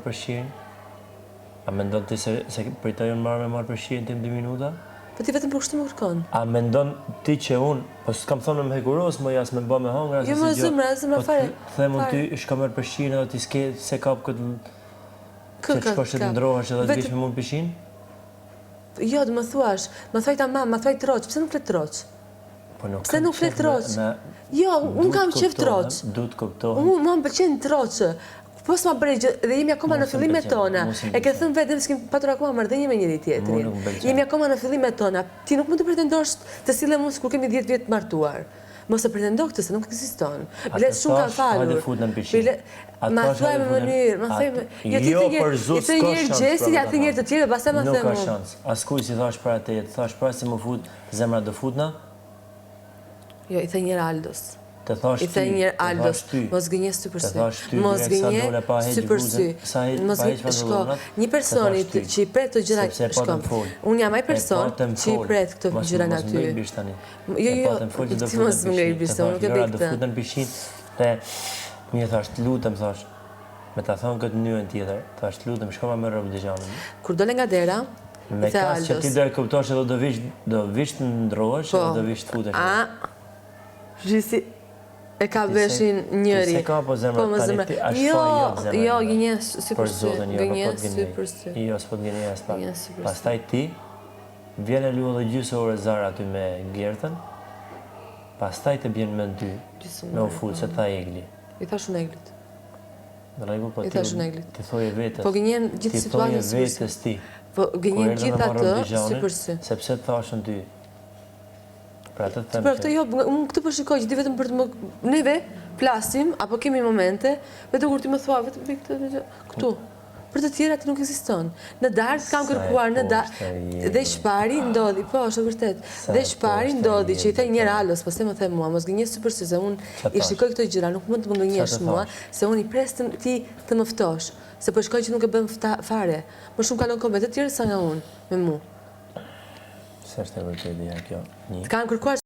marrë përfshirjen? A mendon ti se për të unë marrë përfshirjen tim 2 minuta? Po ti vetëm për kështu më kërkon. A mendon ti që unë, po s'kam thonë me hekuros, më jas me bë me hëngra, Jo më zëmra fare. Them unë ty, shka marrë përfshirjen edhe ti s'ke se kap këtë që të shkosh të ndrohesh edhe të vish me mund pishin? Jo, të më thuaj tamam, më thuaj troç, pse nuk flet troç? Pse nuk flet troç? Jo, unë kam qef troç. Du të kuptohem. Mua më pëlqen troç. Po s'ma bëri gjë, dhe jemi akoma në fillimet tona. E ke thënë vetëm se kemi patur akoma marrëdhënie me njëri tjetrin. Jemi akoma në fillimet tona. Ti nuk mund të pretendosh të sillen unë sikur kemi 10 vjet të martuar. Mos e pretendo këtë se nuk ekziston. Bilet shumë kanë falur. Ma thuaj me mënyrë, ma thuaj me... Jo, për zot, s'ka shans. Gjesi, ja të njerë të tjere, pastaj ma them unë. Nuk ka shans. Askuj si thash para teje, thash para si më fut, zemra do futna? Jo, i the njerë Aldos. Të thash ty, i the njerë Aldos, mos gënje sy për sy. Mos gënje sy për sy. Një personi që i pret të gjëra shkom. Unë jam ai person që i pret këto gjëra në aty. Jo, ti mos më ngrej bishtë, unë nuk e bëj këtë. Mirë thash, të lutem, thash, me ta thonë këtë njën tjetër, thash, të lutem, shkoma me rëbë dëgjamin. Kur dole nga dera, me kas që ti do e kuptosh edhe do vish të ndrohesh edhe do vish të futesh. Shqisi, e ka beshin njëri. Se ka po zemra, tani ti ashtë fa jo zemra. Jo, gënje sy për sy. Gënje sy për sy. Jo, s'po të gënje as pak. Pastaj ti, vjene lu edhe gjysë ore Zara aty me Gertën, pastaj të bjen me në ty, me u futë, se ta egli. I thash unë eglit. Në rregull, po ti thoje vetës. Po gënjen gjithë situatën si vetës ti. Po gënjen gjithë atë si për sy. Sepse të thashën ty. Pra të them. Për këtë jo, unë këtë po shikoj që di vetëm për të më neve flasim apo kemi momente, vetëm kur ti më thua vetëm këtë këtu. Për të tjera ti nuk ekziston. Në darkë kam kërkuar në darkë dhe shpari ndodhi, po është e vërtet. Dhe shpari ndodhi që i thej njëra Alos, pas të më the mua, mos gënjes sy për sy, se unë i shikoj këto gjëra, nuk mund të më gënjesh mua, se unë i pres ti të më ftosh, se po shkoj që nuk e bëm fare. Më shumë kalon kohë me të tjerë sa nga unë, me mu. Se është e vërtet ja kjo. Kam kërkuar